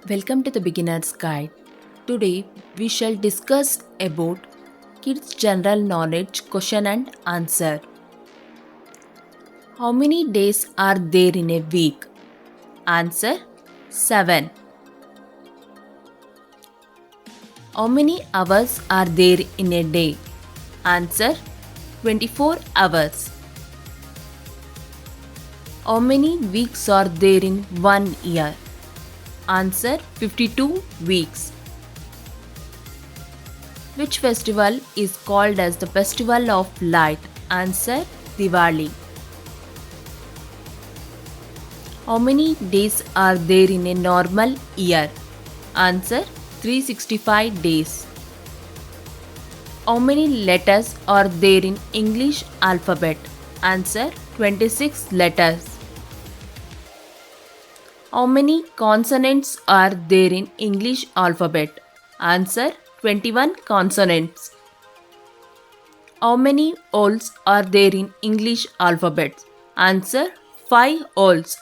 Welcome to the Beginner's Guide. Today we shall discuss about Kids General Knowledge Question and Answer. How many days are there in a week? Answer 7. How many hours are there in a day? Answer 24 hours. How many weeks are there in 1 year? Answer 52 weeks. Which festival is called as the Festival of Light? Answer Diwali. How many days are there in a normal year? Answer 365 days. How many letters are there in English alphabet? Answer 26 letters. How many consonants are there in English alphabet? Answer 21 consonants. How many vowels are there in English alphabet? Answer 5 vowels.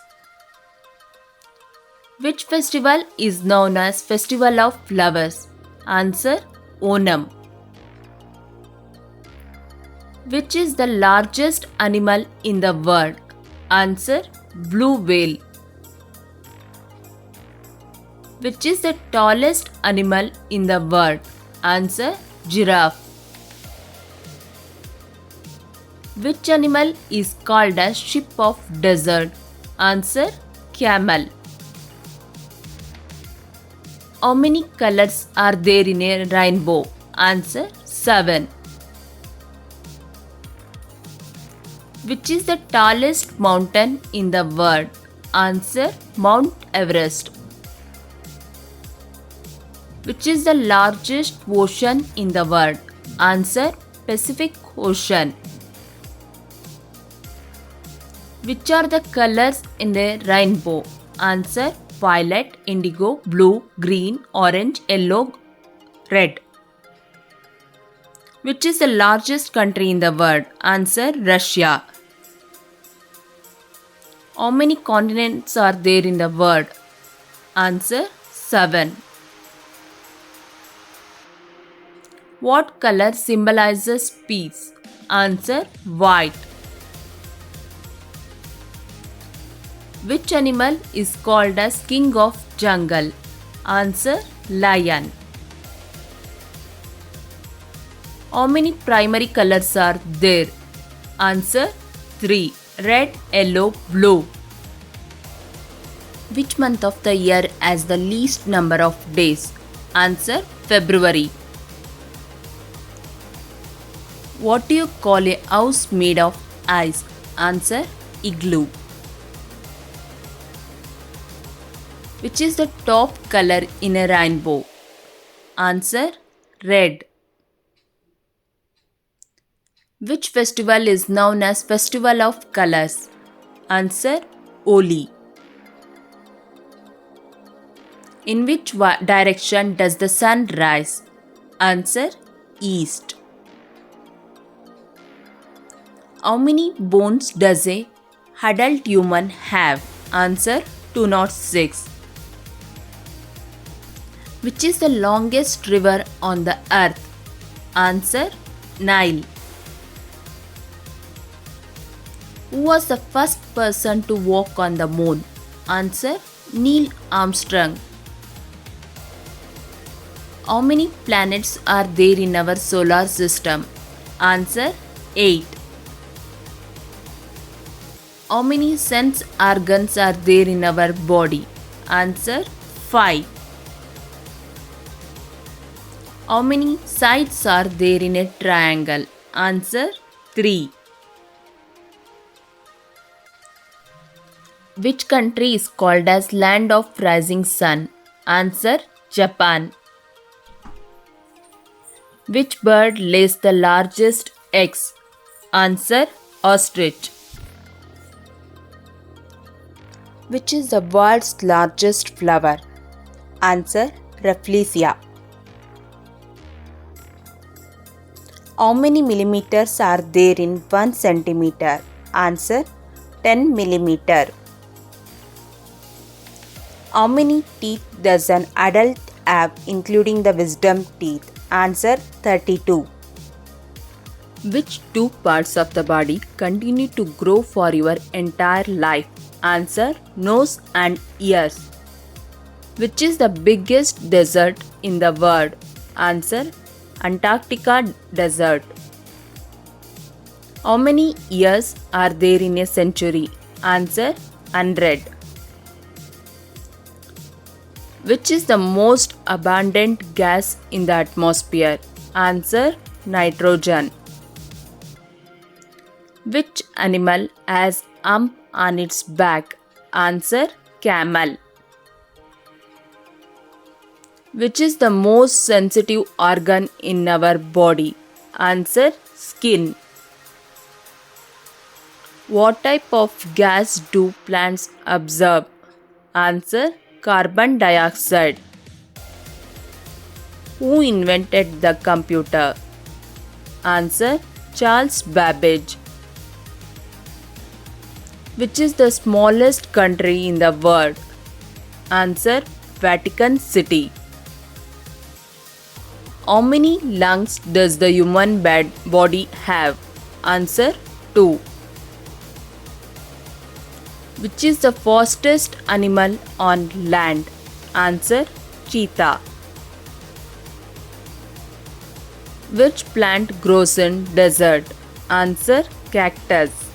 Which festival is known as Festival of Flowers? Answer Onam. Which is the largest animal in the world? Answer blue whale. Which is the tallest animal in the world? Answer giraffe. Which animal is called as ship of desert? Answer camel. How many colors are there in a rainbow? Answer 7. Which is the tallest mountain in the world? Answer Mount Everest. Which is the largest ocean in the world? Answer Pacific Ocean. Which are the colors in the rainbow? Answer violet, indigo, blue, green, orange, yellow, red. Which is the largest country in the world? Answer Russia. How many continents are there in the world? Answer 7. What color symbolizes peace? Answer white. Which animal is called as king of jungle? Answer lion. How many primary colors are there? Answer 3. Red, yellow, blue. Which month of the year has the least number of days? Answer February. What do you call a house made of ice? Answer igloo. Which is the top color in a rainbow? Answer red. Which festival is known as Festival of Colors? Answer Holi. In which direction does the sun rise? Answer east. How many bones does a adult human have? Answer 206. Which is the longest river on the earth? Answer Nile. Who was the first person to walk on the moon? Answer Neil Armstrong. How many planets are there in our solar system? Answer 8. How many sense organs are there in our body? Answer 5. How many sides are there in a triangle? Answer 3. Which country is called as Land of Rising Sun? Answer Japan. Which bird lays the largest eggs? Answer ostrich. Which is the world's largest flower? Answer Rafflesia. How many millimeters are there in 1 centimeter? Answer 10 millimeter. How many teeth does an adult have, including the wisdom teeth? Answer 32. Which two parts of the body continue to grow for your entire life? Answer: nose and ears. Which is the biggest desert in the world? Answer: Antarctica desert. How many years are there in a century? Answer: 100. Which is the most abundant gas in the atmosphere? Answer: nitrogen. Which animal has hump on its back? Answer: camel. Which is the most sensitive organ in our body? Answer: skin. What type of gas do plants absorb? Answer: carbon dioxide. Who invented the computer? Answer: Charles Babbage. Which is the smallest country in the world? Answer: Vatican City. How many lungs does the human body have? Answer: 2. Which is the fastest animal on land? Answer: cheetah. Which plant grows in desert? Answer: cactus.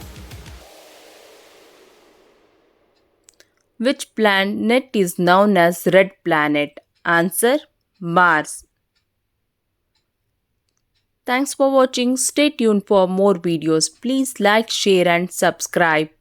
Which planet is known as red planet? Answer: Mars. Thanks for watching. Stay tuned for more videos. Please like, share and subscribe.